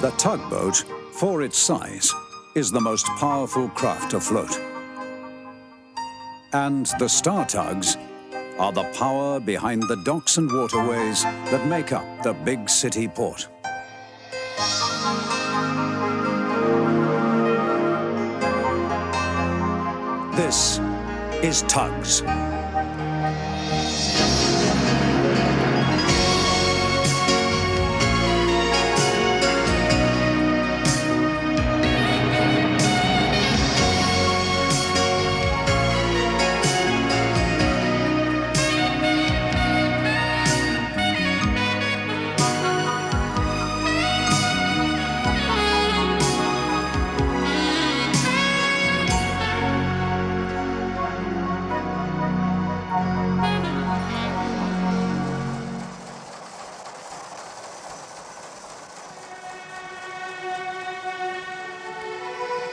The tugboat, for its size, is the most powerful craft afloat. And the star tugs are the power behind the docks and waterways that make up the big city port. This is TUGS.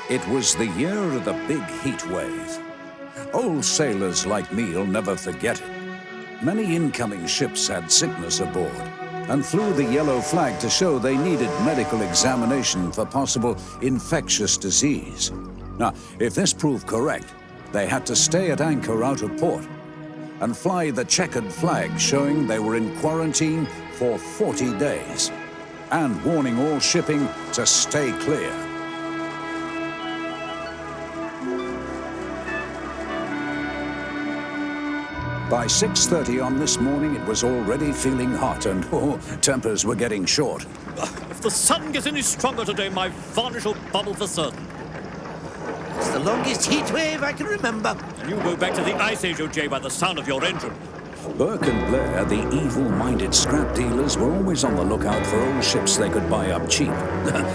It was the year of the big heat wave. Old sailors like me'll never forget it. Many incoming ships had sickness aboard and flew the yellow flag to show they needed medical examination for possible infectious disease. Now, if this proved correct, they had to stay at anchor out of port and fly the checkered flag showing they were in quarantine for 40 days and warning all shipping to stay clear. By 6:30 on this morning, it was already feeling hot and tempers were getting short. If the sun gets any stronger today, my varnish will bubble for certain. It's the longest heat wave I can remember. And you go back to the Ice Age, O.J., by the sound of your engine. Burke and Blair, the evil-minded scrap dealers, were always on the lookout for old ships they could buy up cheap.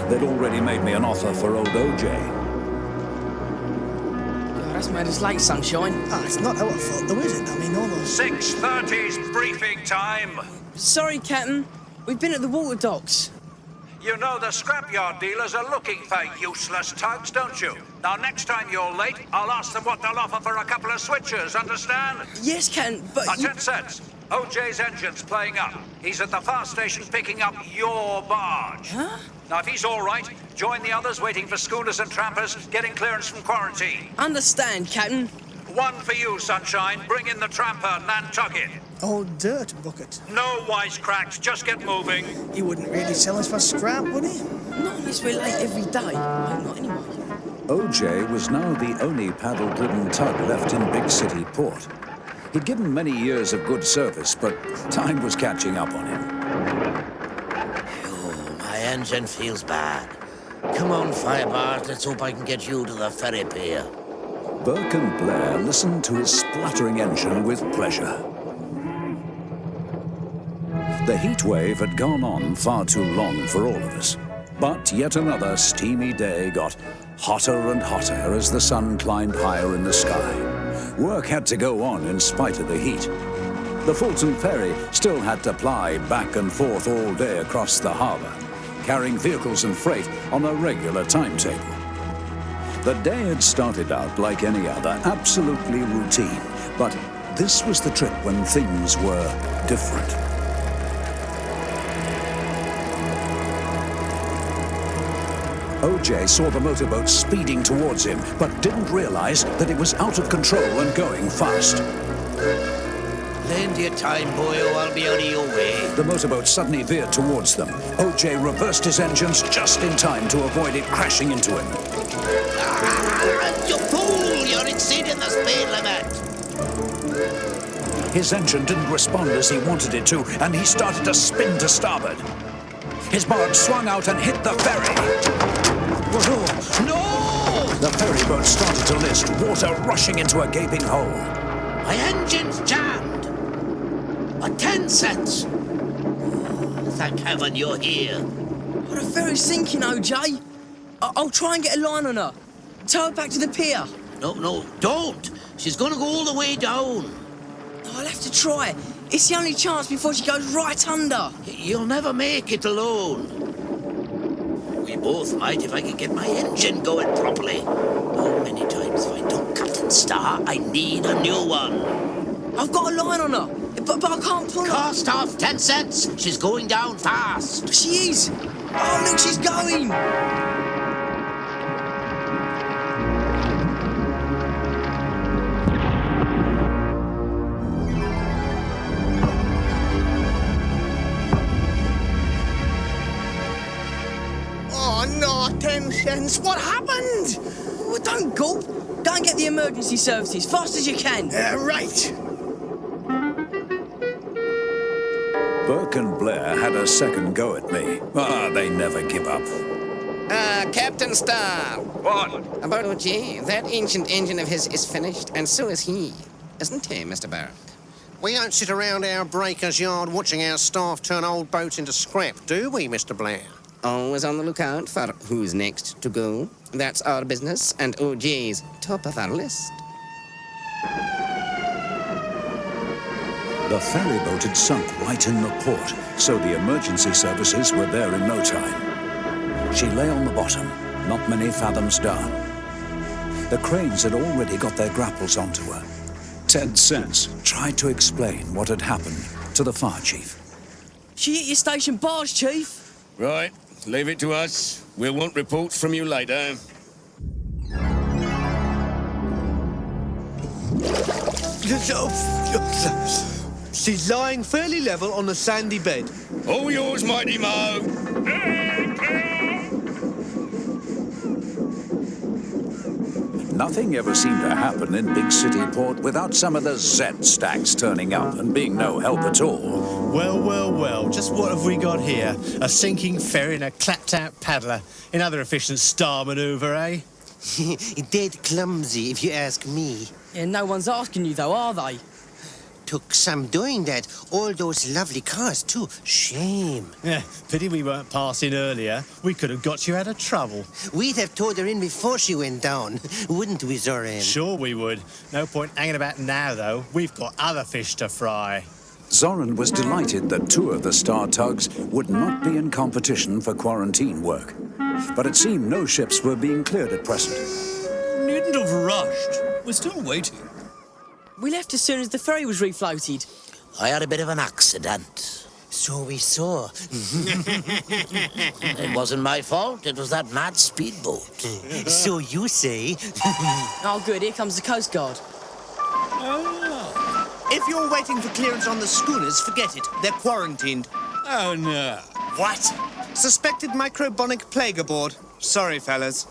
They'd already made me an offer for old O.J. That's made us late, Sunshine. Ah, it's not our fault though, is it? I mean, all those... 6:30's briefing time. Sorry, Captain. We've been at the water docks. You know the scrapyard dealers are looking for useless tugs, don't you? Now, next time you're late, I'll ask them what they'll offer for a couple of switches, understand? Yes, Captain, but Now, 10 cents. OJ's engine's playing up. He's at the fast station picking up your barge. Huh? Now, if he's all right, join the others waiting for schooners and trampers getting clearance from quarantine. Understand, Captain. One for you, Sunshine. Bring in the tramper, Nantucket. old dirt bucket. No wisecracks, just get moving. He wouldn't really sell us for scrap, would he? Not unless we're late every day. No, not anyway. OJ was now the only paddle-driven tug left in big city port. He'd given many years of good service, but time was catching up on him. Oh, my engine feels bad. Come on, Firebart, let's hope I can get you to the ferry pier. Burke and Blair listened to his spluttering engine with pleasure. The heat wave had gone on far too long for all of us. But yet another steamy day got hotter and hotter as the sun climbed higher in the sky. Work had to go on in spite of the heat. The Fulton Ferry still had to ply back and forth all day across the harbor, carrying vehicles and freight on a regular timetable. The day had started out like any other, absolutely routine, but this was the trip when things were different. OJ saw the motorboat speeding towards him, but didn't realize that it was out of control and going fast. Lend your time, boy, or I'll be out of your way. The motorboat suddenly veered towards them. OJ reversed his engines just in time to avoid it crashing into him. You fool! You're exceeding the speed limit! His engine didn't respond as he wanted it to, and he started to spin to starboard. His barge swung out and hit the ferry. Whoa, no! The ferry boat started to list, water rushing into a gaping hole. My engine's jammed! 10 cents! Oh, thank heaven you're here. Oh, the ferry's sinking, OJ. I'll try and get a line on her. Tow her back to the pier. No, don't! She's gonna go all the way down. I'll have to try. It's the only chance before she goes right under. You'll never make it alone. We both might if I could get my engine going properly. How many times have I done cut and start? I need a new one. I've got a line on her, but I can't pull her. Cost off 10 cents. She's going down fast. She is. Oh, look, she's going! Oh, no, 10 cents. What happened? Well, don't gulp. Go and get the emergency services, fast as you can. Right. Burke and Blair had a second go at me. They never give up. Captain Star. What? About OG, that ancient engine of his is finished, and so is he. Isn't he, Mr. Barrett? We don't sit around our breaker's yard watching our staff turn old boats into scrap, do we, Mr. Blair? Always on the lookout for who's next to go. That's our business, and OJ's top of our list. The ferry boat had sunk right in the port, so the emergency services were there in no time. She lay on the bottom, not many fathoms down. The cranes had already got their grapples onto her. Ted Sense tried to explain what had happened to the fire chief. She hit your station barge, Chief. Right, leave it to us. We'll want reports from you later. She's lying fairly level on a sandy bed. All yours, Mighty Mo. Nothing ever seemed to happen in big city port without some of the Z stacks turning up and being no help at all. Well, well, well, just what have we got here? A sinking ferry and a clapped-out paddler. Another efficient star manoeuvre, eh? Dead clumsy, if you ask me. Yeah, no one's asking you, though, are they? Took some doing that. All those lovely cars, too. Shame. Yeah, pity we weren't passing earlier. We could have got you out of trouble. We'd have towed her in before she went down, wouldn't we, Zoran? Sure we would. No point hanging about now, though. We've got other fish to fry. Zoran was delighted that two of the Star tugs would not be in competition for quarantine work. But it seemed no ships were being cleared at present. Needn't have rushed. We're still waiting. We left as soon as the ferry was refloated. I had a bit of an accident. So we saw. It wasn't my fault. It was that mad speedboat. So you say. Oh, good, here comes the Coast Guard. If you're waiting for clearance on the schooners, forget it. They're quarantined. Oh, no. What? Suspected microbonic plague aboard. Sorry, fellas.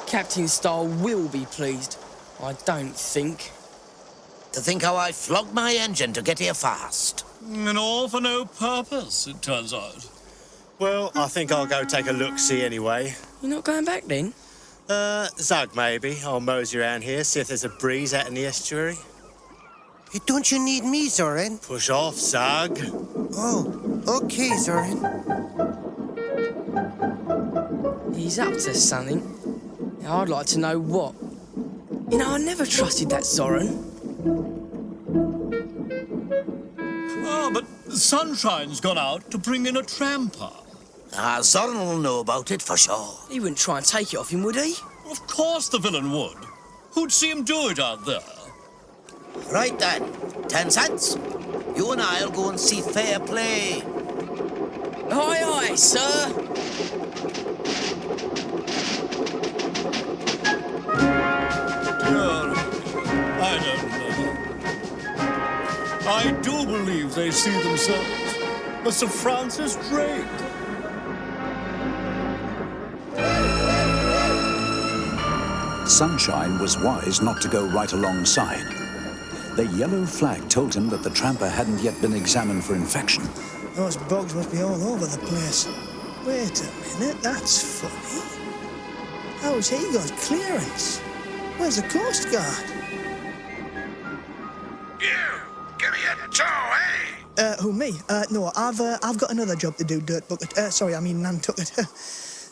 Captain Star will be pleased. I don't think. To think how I flogged my engine to get here fast. And all for no purpose, it turns out. Well, I think I'll go take a look-see anyway. You're not going back, then? Zug, maybe. I'll mosey around here, see if there's a breeze out in the estuary. Don't you need me, Zoran? Push off, Zug. Oh, okay, Zoran. He's up to something. Now, I'd like to know what. You know, I never trusted that Zoran. But Sunshine's gone out to bring in a tramper. Zoran will know about it for sure. He wouldn't try and take it off him, would he? Of course the villain would. Who'd see him do it out there? Right then, 10 cents. You and I'll go and see fair play. Aye, aye, sir. I don't know. I do believe they see themselves as Sir Francis Drake. Sunshine was wise not to go right alongside. The yellow flag told him that the tramper hadn't yet been examined for infection. Those bugs must be all over the place. Wait a minute, that's funny. How's he got clearance? Where's the Coast Guard? You! Give me a tow, eh? Who, me? No, I've got another job to do, Dirt Bucket. Sorry, I mean Nantucket.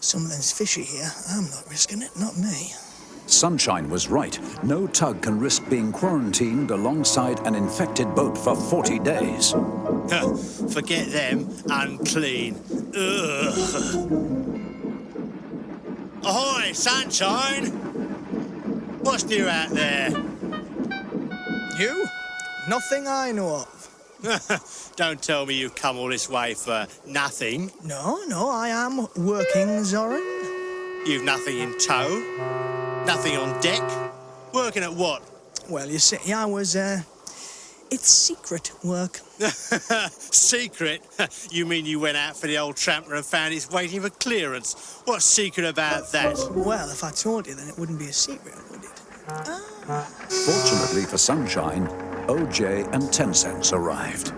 Something's fishy here. I'm not risking it, not me. Sunshine was right. No tug can risk being quarantined alongside an infected boat for 40 days. Forget them. Unclean. Ugh. Ahoy, Sunshine! What's new out there? You? Nothing I know of. Don't tell me you've come all this way for nothing. No, I am working, Zoran. You've nothing in tow, nothing on deck. Working at what? Well, you see, I was, it's secret work. Secret? You mean you went out for the old tramper and found he's waiting for clearance? What's secret about that? Well, if I told you, then it wouldn't be a secret, would it? Fortunately for Sunshine, OJ and 10 Cents arrived.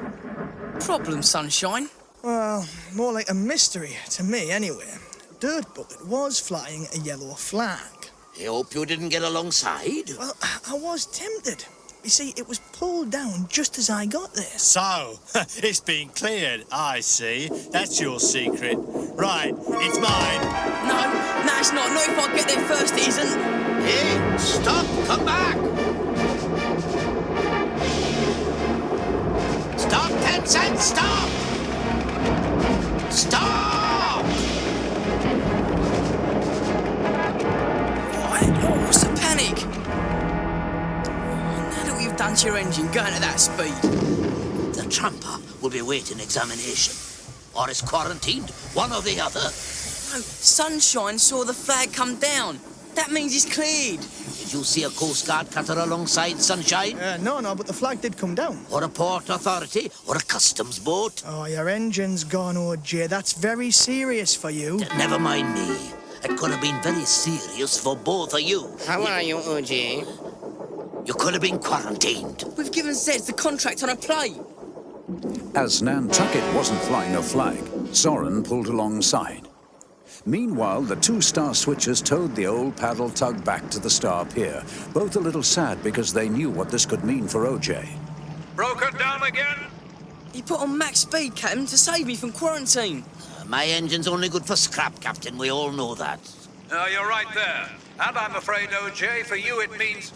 Problem, Sunshine? Well, more like a mystery, to me, anyway. Dirt Bucket was flying a yellow flag. I hope you didn't get alongside. Well, I was tempted. You see, it was pulled down just as I got there. So, it's been cleared. I see. That's your secret. Right, it's mine. No, it's not. Not if I get there first, it isn't. Hey, stop! Come back! Stop, 10 Cents! Stop! Stop! Oh, what's the panic? Now that we've done to your engine, going at that speed. The tramper will be awaiting examination. Or is quarantined, one or the other. No, Sunshine saw the flag come down. That means he's cleared. Did you see a Coast Guard cutter alongside, Sunshine? No, but the flag did come down. Or a port authority? Or a customs boat? Oh, your engine's gone, OJ. That's very serious for you. Never mind me. It could have been very serious for both of you. How are you, OJ? You could have been quarantined. We've given Zeds the contract on a plate. As Nantucket wasn't flying a flag, Zoran pulled alongside. Meanwhile, the two star switchers towed the old paddle tug back to the Star Pier, both a little sad because they knew what this could mean for OJ. Broken down again? He put on max speed, Captain, to save me from quarantine. My engine's only good for scrap, Captain. We all know that. You're right there. And I'm afraid, OJ, for you it means...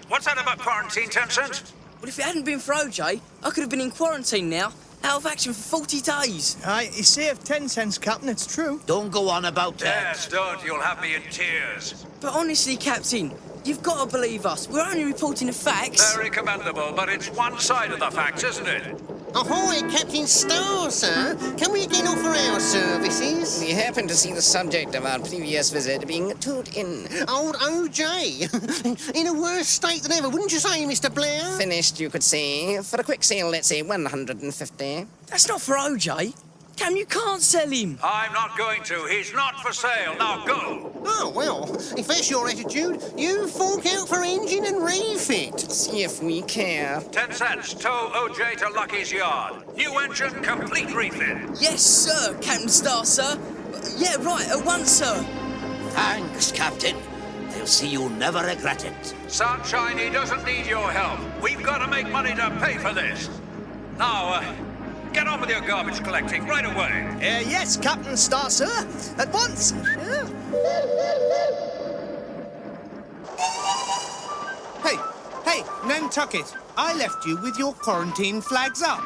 What's that about quarantine, 10 Cents? Well, if it hadn't been for OJ, I could have been in quarantine now, out of action for 40 days. Aye, he saved 10 cents, Captain, it's true. Don't go on about that. Yes, don't. You'll have me in tears. But honestly, Captain, you've got to believe us. We're only reporting the facts. Very commendable, but it's one side of the facts, isn't it? Ahoy, Captain Star, sir. Can we again offer our services? We happen to see the subject of our previous visit being towed in. Old OJ. In a worse state than ever, wouldn't you say, Mr. Blair? Finished, you could say. For a quick sale, let's say 150. That's not for OJ. Cam, you can't sell him. I'm not going to. He's not for sale. Now go. Oh, well, if that's your attitude, you fork out for engine and refit. See if we care. 10 Cents. Tow OJ to Lucky's yard. New engine, complete refit. Yes, sir, Captain Star, sir. Yeah, right, at once, sir. Thanks, Captain. They'll see you never regret it. Sunshine, he doesn't need your help. We've got to make money to pay for this. Now, get on with your garbage collecting right away. Yes, Captain Star, sir. At once. Hey, Nantucket, I left you with your quarantine flags up.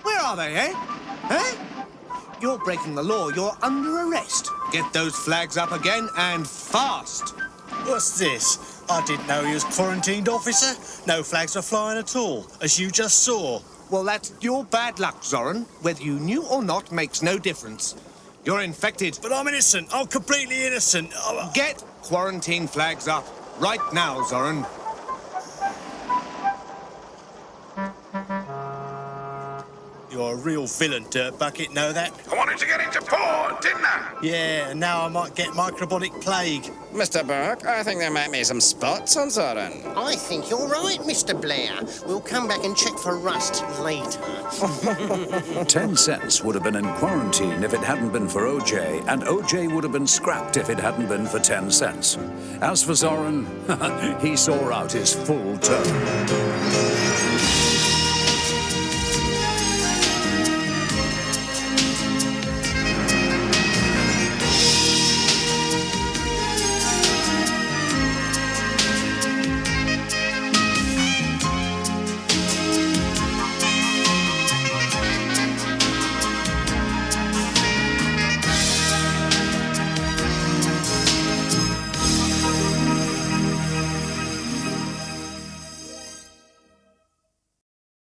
Where are they, eh? Eh? You're breaking the law. You're under arrest. Get those flags up again and fast. What's this? I didn't know he was quarantined, officer. No flags are flying at all, as you just saw. Well, that's your bad luck, Zoran. Whether you knew or not makes no difference. You're infected. But I'm innocent. I'm completely innocent. Get quarantine flags up right now, Zoran. You're a real villain, Dirt Bucket, know that? I wanted to get into port, didn't I? Yeah, and now I might get microbiotic plague. Mr. Burke, I think there might be some spots on Zoran. I think you're right, Mr. Blair. We'll come back and check for rust later. 10 Cents would have been in quarantine if it hadn't been for OJ, and OJ would have been scrapped if it hadn't been for 10 Cents. As for Zoran, he saw out his full term.